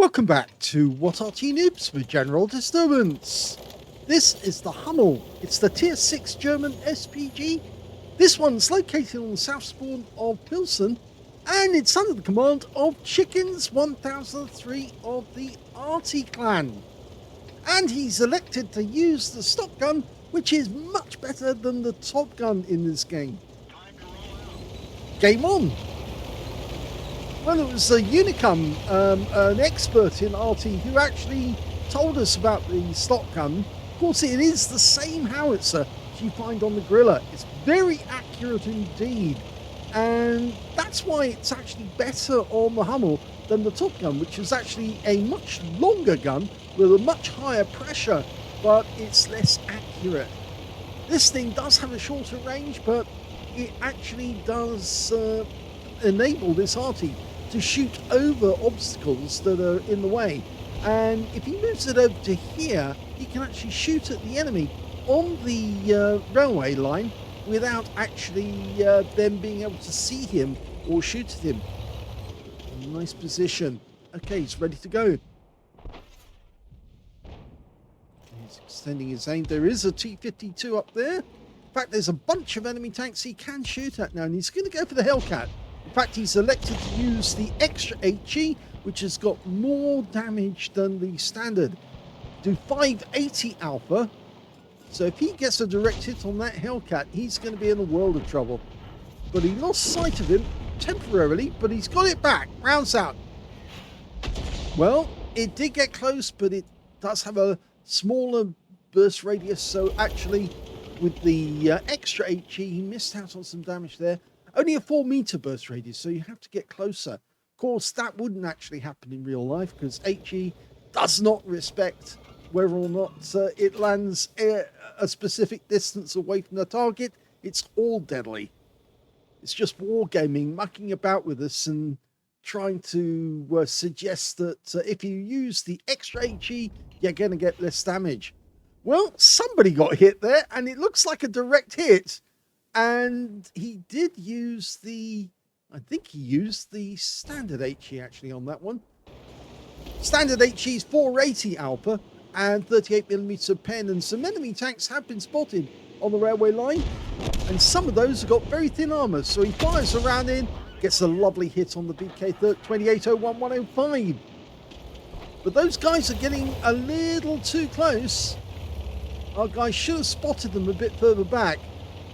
Welcome back to What Arty Noobs with General Disturbance. This is the Hummel. It's the Tier 6 German SPG. This one's located on the south spawn of Pilsen, and it's under the command of Chickens 1003 of the Arty clan. And he's elected to use the stock gun, which is much better than the top gun in this game. Game on! Well, it was Unicum, an expert in Arty, who actually told us about the stock gun. Of course, it is the same howitzer you find on the Griller. It's very accurate indeed, and that's why it's actually better on the Hummel than the top gun, which is actually a much longer gun with a much higher pressure, but it's less accurate. This thing does have a shorter range, but it actually does enable this Arty to shoot over obstacles that are in the way. And if he moves it over to here, he can actually shoot at the enemy on the railway line without actually them being able to see him or shoot at him. Nice position. Okay, he's ready to go. He's extending his aim. There is a T-52 up there. In fact, there's a bunch of enemy tanks he can shoot at now, and he's going to go for the Hellcat. In fact, he's elected to use the extra HE, which has got more damage than the standard. Do 580 alpha. So if he gets a direct hit on that Hellcat, he's going to be in a world of trouble. But he lost sight of him temporarily, but he's got it back. Rounds out. Well, it did get close, but it does have a smaller burst radius. So actually, with the extra HE, he missed out on some damage there. Only a 4-meter burst radius, so you have to get closer. Of course, that wouldn't actually happen in real life because HE does not respect whether or not it lands a specific distance away from the target. It's all deadly. It's just wargaming, mucking about with us and trying to suggest that if you use the extra HE, you're going to get less damage. Well, somebody got hit there, and it looks like a direct hit. And he did use I think he used the standard HE actually on that one. Standard HE is 480 alpha and 38mm pen, and some enemy tanks have been spotted on the railway line, and some of those have got very thin armor. So he fires around in, gets a lovely hit on the BK 2801105. But those guys are getting a little too close. Our guy should have spotted them a bit further back.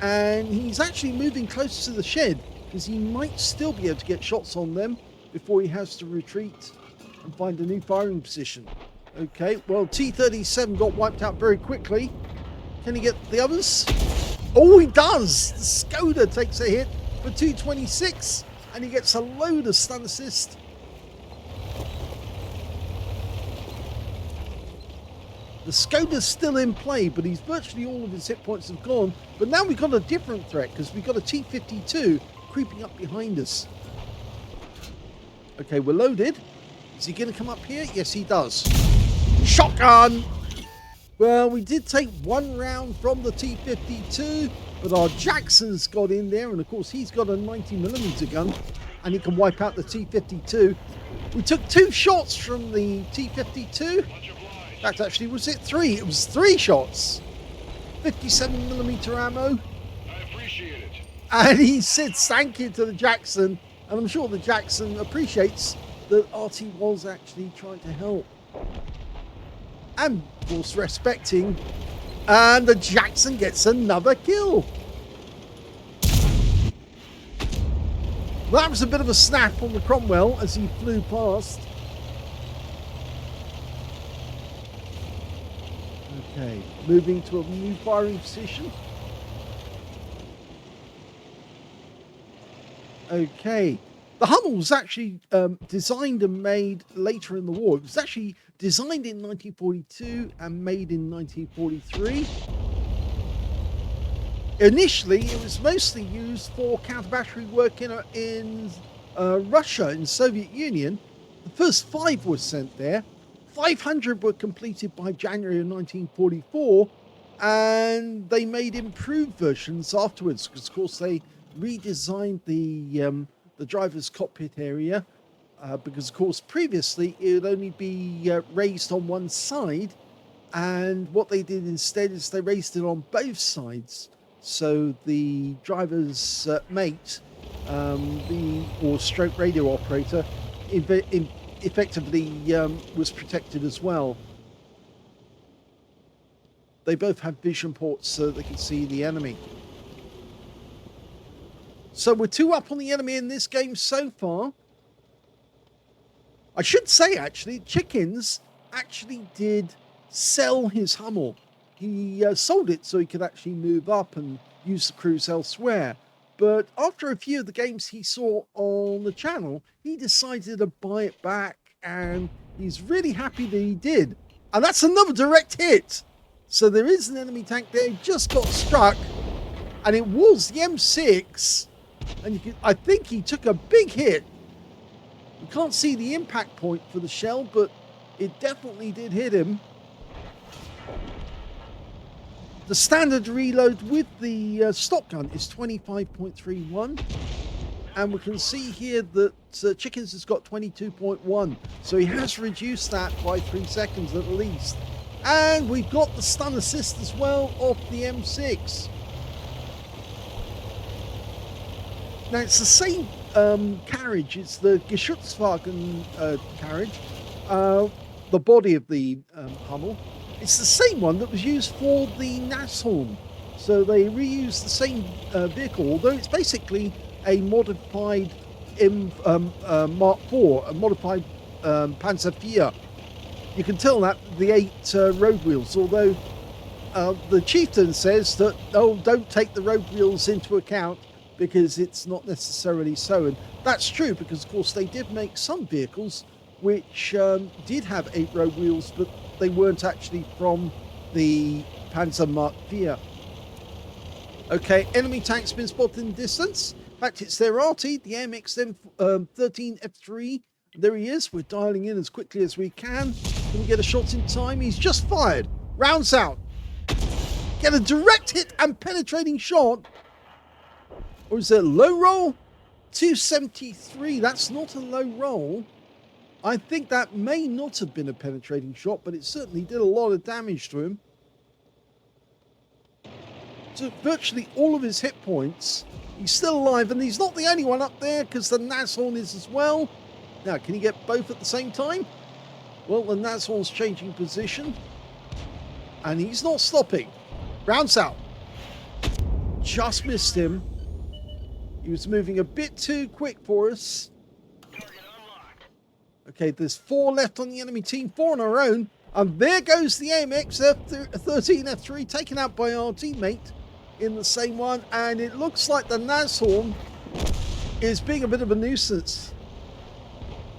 And he's actually moving closer to the shed because he might still be able to get shots on them before he has to retreat and find a new firing position. Okay, well, T-37 got wiped out very quickly. Can he get the others? Oh, he does! The Skoda takes a hit for 226 and he gets a load of stun assist. The Skoda's still in play, but he's virtually all of his hit points have gone. But now we've got a different threat because we've got a T-52 creeping up behind us. Okay, we're loaded. Is he going to come up here? Yes, he does. Shotgun! Well, we did take one round from the T-52, but our Jackson's got in there, and of course he's got a 90mm gun, and he can wipe out the T-52. We took 2 shots from the T-52. In fact, actually, was it 3? It was 3 shots. 57mm ammo. I appreciate it. And he said thank you to the Jackson. And I'm sure the Jackson appreciates that Arty was actually trying to help. And, of course, respecting. And the Jackson gets another kill. Well, that was a bit of a snap on the Cromwell as he flew past. Okay, moving to a new firing position. Okay, the Hummel was actually designed and made later in the war. It was actually designed in 1942 and made in 1943. Initially, it was mostly used for counter-battery work in Russia, in the Soviet Union. The first 5 were sent there. 500 were completed by January of 1944, and they made improved versions afterwards because, of course, they redesigned the driver's cockpit area because, of course, previously it would only be raised on one side, and what they did instead is they raised it on both sides. So the driver's mate, or stroke radio operator, effectively was protected as well. They both have vision ports so they can see the enemy. So we're 2 up on the enemy in this game so far. I should say, actually, Chickens actually did sell his Hummel. He sold it so he could actually move up and use the crews elsewhere. But after a few of the games he saw on the channel, he decided to buy it back, and he's really happy that he did. And that's another direct hit. So there is an enemy tank there. He just got struck, and it was the M6. And I think he took a big hit. You can't see the impact point for the shell, but it definitely did hit him. The standard reload with the stock gun is 25.31. And we can see here that Chickens has got 22.1. So he has reduced that by 3 seconds at least. And we've got the stun assist as well off the M6. Now it's the same carriage. It's the Geschützwagen carriage. The body of the Hummel. It's the same one that was used for the Nashorn. So they reused the same vehicle, although it's basically a modified Mark IV, a modified Panzer IV. You can tell that the 8 road wheels, although the chieftain says that, oh, don't take the road wheels into account because it's not necessarily so. And that's true because, of course, they did make some vehicles which did have 8 road wheels, but they weren't actually from the Panzer Mark IV. Okay, enemy tank's been spotted in the distance. In fact, it's their Arty, the AMX-13F3. There he is. We're dialing in as quickly as we can. Can we get a shot in time? He's just fired. Rounds out. Get a direct hit and penetrating shot. Or is it a low roll? 273. That's not a low roll. I think that may not have been a penetrating shot, but it certainly did a lot of damage to him. So virtually all of his hit points. He's still alive, and he's not the only one up there because the Nashorn is as well. Now, can he get both at the same time? Well, the Nashorn's changing position, and he's not stopping. Rounds out. Just missed him. He was moving a bit too quick for us. Okay, there's 4 left on the enemy team, 4 on our own. And there goes the AMX-13F3 taken out by our teammate in the same one. And it looks like the Nashorn is being a bit of a nuisance.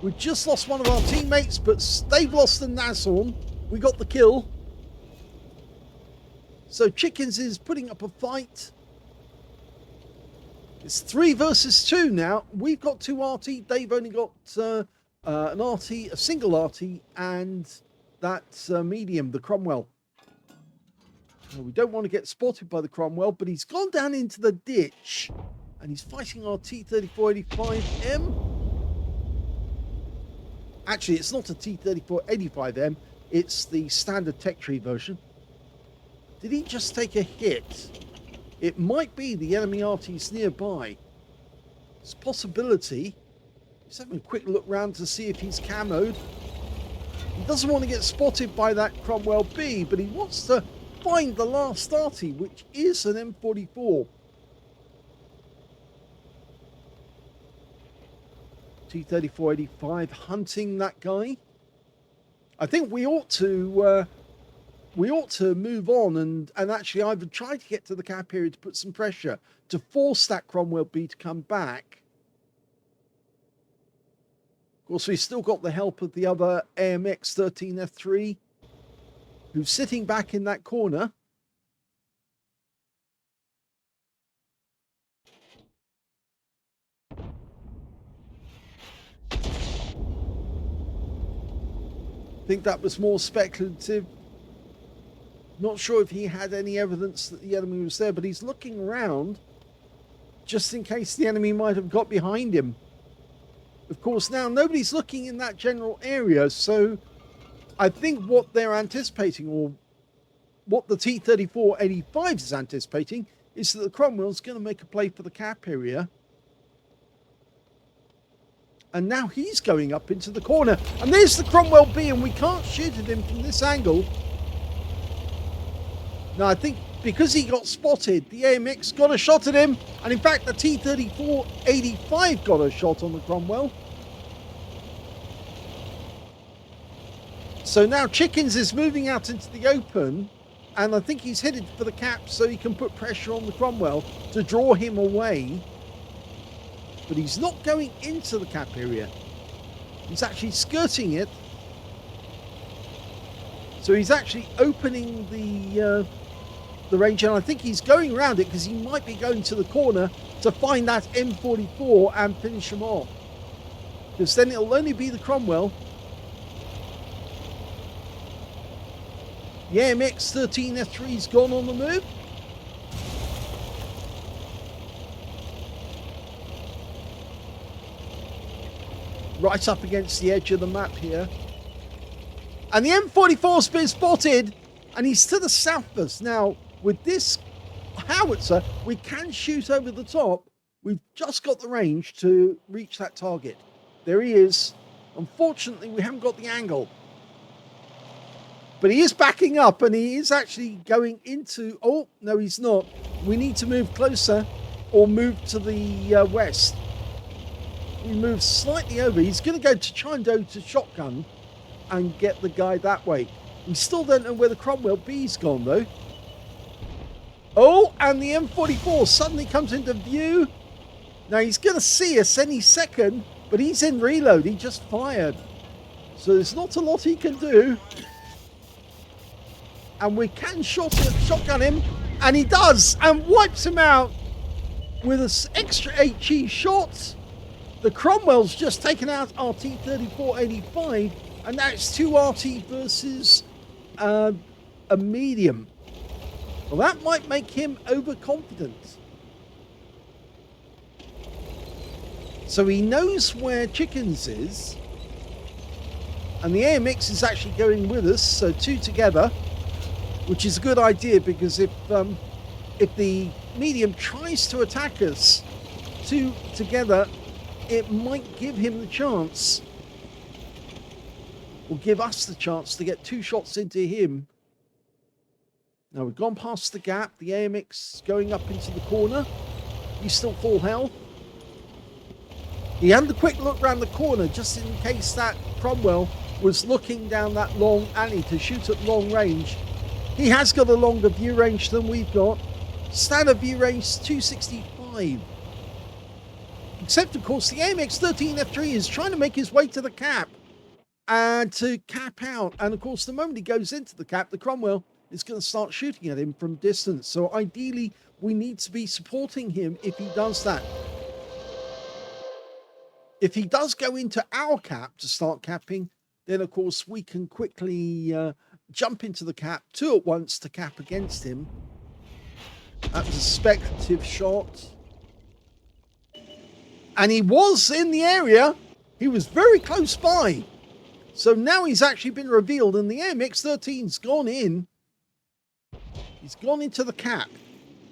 We just lost one of our teammates, but they've lost the Nashorn. We got the kill. So Chickens is putting up a fight. It's 3 versus 2 now. We've got 2 Arty. They've only got an Arty, a single Arty, and that medium, the Cromwell. Now, we don't want to get spotted by the Cromwell, but he's gone down into the ditch, and he's fighting our T-3485M. Actually, it's not a T-3485M. It's the standard tech tree version. Did he just take a hit? It might be the enemy Arty's nearby. It's a possibility. Just having a quick look round to see if he's camoed. He doesn't want to get spotted by that Cromwell B, but he wants to find the last Arty, which is an M44. T-3485 hunting that guy. I think we ought to move on and actually either try to get to the cap area to put some pressure to force that Cromwell B to come back. Of course, we've still got the help of the other AMX-13F3 who's sitting back in that corner. I think that was more speculative. Not sure if he had any evidence that the enemy was there, but he's looking around just in case the enemy might have got behind him. Of course, now nobody's looking in that general area, so I think what they're anticipating, or what the T-3485 is anticipating, is that the Cromwell's going to make a play for the cap area. And now he's going up into the corner. And there's the Cromwell B, and we can't shoot at him from this angle. Now, I think because he got spotted, the AMX got a shot at him. And in fact, the T-3485 got a shot on the Cromwell. So now Chickens is moving out into the open. And I think he's headed for the cap so he can put pressure on the Cromwell to draw him away. But he's not going into the cap area. He's actually skirting it. So he's actually opening the range, and I think he's going around it because he might be going to the corner to find that M44 and finish him off. Because then it'll only be the Cromwell. The AMX 13F3's gone on the move. Right up against the edge of the map here. And the M44's been spotted, and he's to the south of us. Now, with this howitzer, we can shoot over the top. We've just got the range to reach that target. There he is. Unfortunately, we haven't got the angle. But he is backing up, and he is actually going into... Oh, no, he's not. We need to move closer or move to the west. We move slightly over. He's going to go to try and go to shotgun and get the guy that way. We still don't know where the Cromwell B's gone, though. Oh, and the M44 suddenly comes into view. Now, he's going to see us any second, but he's in reload. He just fired. So there's not a lot he can do. And we can shotgun him, and he does, and wipes him out with an extra HE shot. The Cromwell's just taken out our T-3485, and now it's 2 RT versus a medium. Well, that might make him overconfident. So he knows where Chickens is, and the AMX is actually going with us, so 2 together, which is a good idea, because if the medium tries to attack us, 2 together, it might give him the chance, or give us the chance to get 2 shots into him. Now we've gone past the gap. The AMX going up into the corner. He's still full health. He had a quick look around the corner just in case that Cromwell was looking down that long alley to shoot at long range. He has got a longer view range than we've got. Standard view range 265. Except, of course, the AMX 13F3 is trying to make his way to the cap and to cap out. And, of course, the moment he goes into the cap, the Cromwell is going to start shooting at him from distance. So, ideally, we need to be supporting him if he does that. If he does go into our cap to start capping, then, of course, we can quickly jump into the cap, 2 at once to cap against him. That was a speculative shot. And he was in the area. He was very close by. So now he's actually been revealed, and the AMX-13's gone in. He's gone into the cap.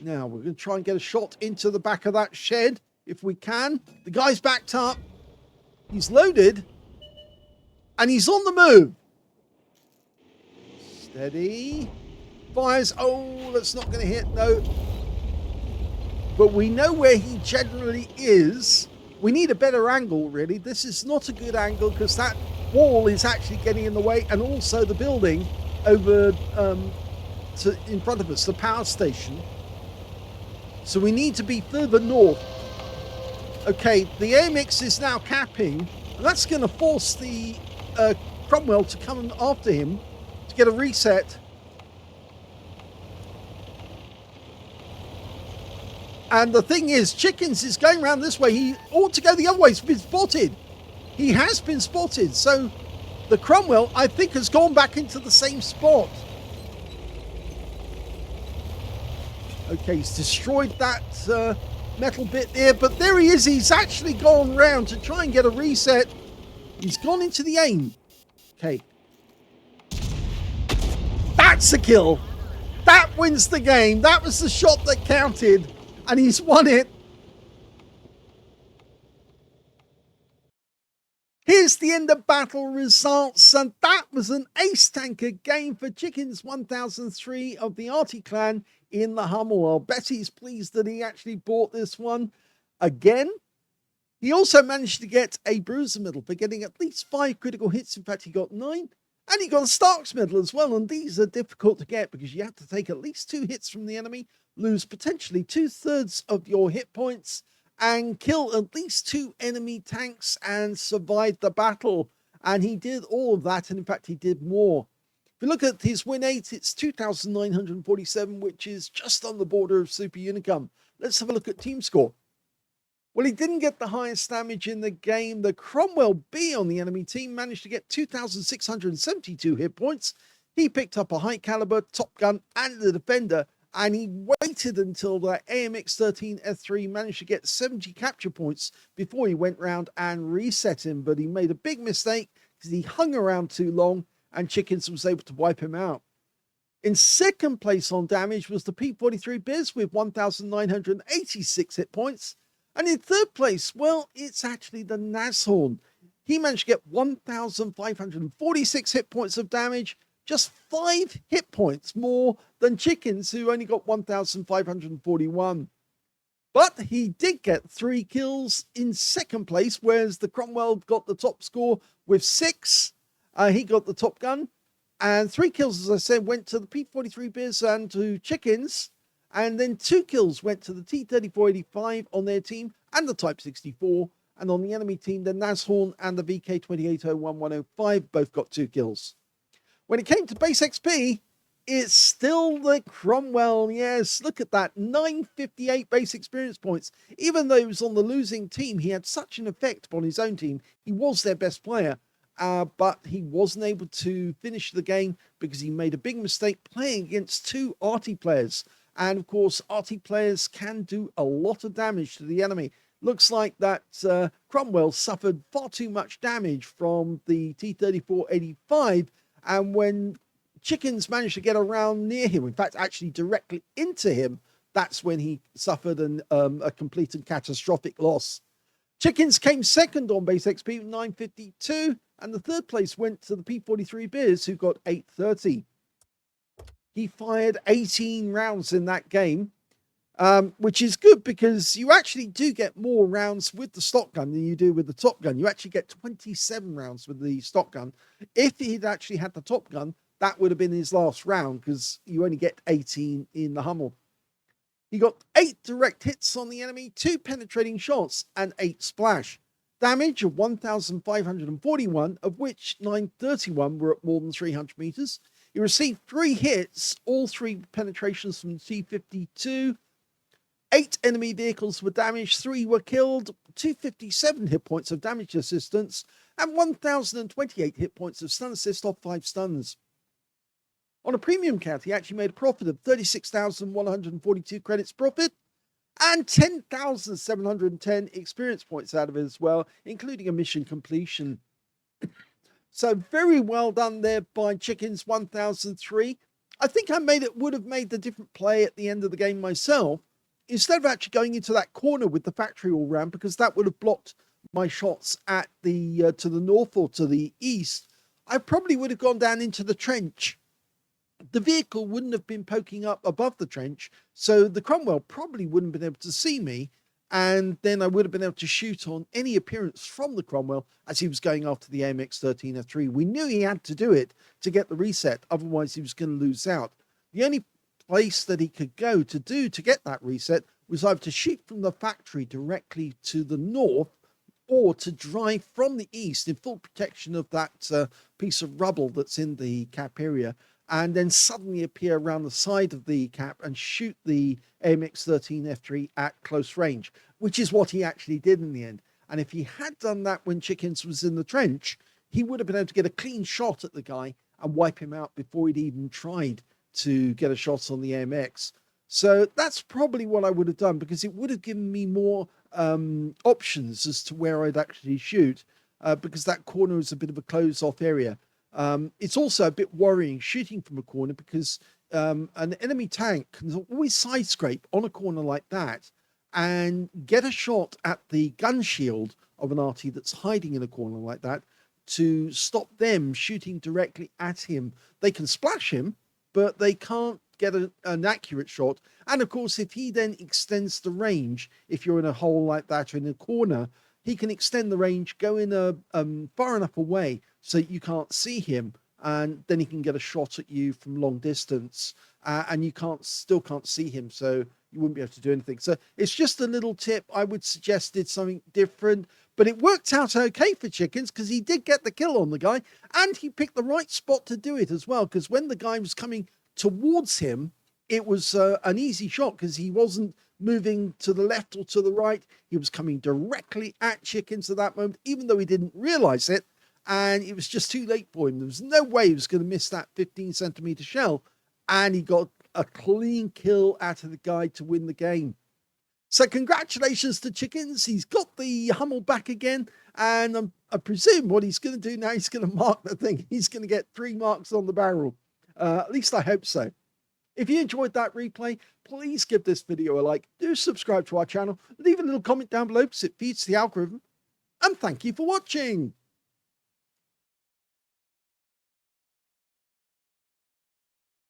Now we're going to try and get a shot into the back of that shed if we can. The guy's backed up. He's loaded. And he's on the move. Steady. Fires. Oh, that's not going to hit. No. But we know where he generally is. We need a better angle, really. This is not a good angle because that wall is actually getting in the way, and also the building over in front of us, the power station. So we need to be further north. Okay, the AMX is now capping, and that's going to force the Cromwell to come after him to get a reset. And the thing is, Chickens is going around this way. He ought to go the other way. He's been spotted. He has been spotted. So the Cromwell, I think, has gone back into the same spot. Okay, he's destroyed that metal bit there, but there he is. He's actually gone round to try and get a reset. He's gone into the aim. Okay. That's a kill. That wins the game. That was the shot that counted, and he's won it. Here's the end of battle results, and that was an ace tanker game for Chickens 1003 of the Arty clan in the Hummel. I'll bet he's pleased that he actually bought this one again. He also managed to get a bruiser medal for getting at least 5 critical hits. In fact, he got 9, and he got a Stark's medal as well, and these are difficult to get because you have to take at least 2 hits from the enemy, lose potentially 2/3 of your hit points, and kill at least 2 enemy tanks and survive the battle. And he did all of that, and in fact he did more. If you look at his win rate, it's 2,947, which is just on the border of Super Unicum. Let's have a look at team score. Well, he didn't get the highest damage in the game. The Cromwell B on the enemy team managed to get 2,672 hit points. He picked up a high caliber, top gun, and the defender, and he waited until the AMX13F3 managed to get 70 capture points before he went round and reset him. But he made a big mistake because he hung around too long, and Chickens was able to wipe him out. In second place on damage was the P43 Biz with 1,986 hit points. And in third place, well, it's actually the Nashorn. He managed to get 1,546 hit points of damage, just 5 hit points more than Chickens, who only got 1,541. But he did get 3 kills in second place, whereas the Cromwell got the top score with 6. He got the top gun. And 3 kills, as I said, went to the P43 Biz and to Chickens. And then 2 kills went to the T3485 on their team and the Type 64. And on the enemy team, the Nashorn and the VK2801-105 both got 2 kills. When it came to base XP, it's still the Cromwell. Yes, look at that. 958 base experience points. Even though he was on the losing team, he had such an effect upon his own team. He was their best player, but he wasn't able to finish the game because he made a big mistake playing against 2 Arty players. And of course, Arty players can do a lot of damage to the enemy. Looks like that Cromwell suffered far too much damage from the T3485. And when Chickens managed to get around near him, in fact, actually directly into him, that's when he suffered a complete and catastrophic loss. Chickens came second on base XP with 952, and the third place went to the P43 Beers, who got 830. He fired 18 rounds in that game, which is good because you actually do get more rounds with the stock gun than you do with the top gun. You actually get 27 rounds with the stock gun. If he'd actually had the top gun, that would have been his last round because you only get 18 in the Hummel. He got 8 direct hits on the enemy, 2 penetrating shots, and 8 splash. Damage of 1,541, of which 931 were at more than 300 meters. He received 3 hits, all 3 penetrations from T52. 8 enemy vehicles were damaged, 3 were killed, 257 hit points of damage assistance, and 1,028 hit points of stun assist off 5 stuns. On a premium count, he actually made a profit of 36,142 credits profit and 10,710 experience points out of it as well, including a mission completion. So very well done there by Chickens 1003. I think I would have made the different play at the end of the game myself. Instead of actually going into that corner with the factory all round, because that would have blocked my shots at the to the north or to the east, I probably would have gone down into the trench. The vehicle wouldn't have been poking up above the trench, so the Cromwell probably wouldn't have been able to see me, and then I would have been able to shoot on any appearance from the Cromwell as he was going after the AMX13F3. We knew he had to do it to get the reset, otherwise he was going to lose out. The only place that he could go to get that reset was either to shoot from the factory directly to the north or to drive from the east in full protection of that piece of rubble that's in the cap area, and then suddenly appear around the side of the cap and shoot the AMX13F3 at close range, which is what he actually did in the end. And if he had done that when Chickens was in the trench, he would have been able to get a clean shot at the guy and wipe him out before he'd even tried to get a shot on the AMX. So that's probably what I would have done, because it would have given me more options as to where I'd actually shoot, because that corner is a bit of a closed off area. It's also a bit worrying shooting from a corner, because an enemy tank can always side scrape on a corner like that and get a shot at the gun shield of an Arty that's hiding in a corner like that, to stop them shooting directly at him. They can splash him, but they can't get an accurate shot. And of course, if he then extends the range, if you're in a hole like that or in a corner, he can extend the range, go in a far enough away so you can't see him, and then he can get a shot at you from long distance, and you still can't see him, so you wouldn't be able to do anything. So it's just a little tip. I would suggest did something different, but it worked out okay for Chickens, because he did get the kill on the guy, and he picked the right spot to do it as well, because when the guy was coming towards him, it was an easy shot, because he wasn't moving to the left or to the right. He was coming directly at Chickens at that moment, even though he didn't realize it, and it was just too late for him. There was no way he was going to miss that 15-centimeter shell, and he got a clean kill out of the guy to win the game. So congratulations to Chickens. He's got the Hummel back again, and I presume what he's going to do now, he's going to mark the thing. He's going to get 3 marks on the barrel. At least I hope so. If you enjoyed that replay, please give this video a like. Do subscribe to our channel. Leave a little comment down below, because it feeds the algorithm. And thank you for watching.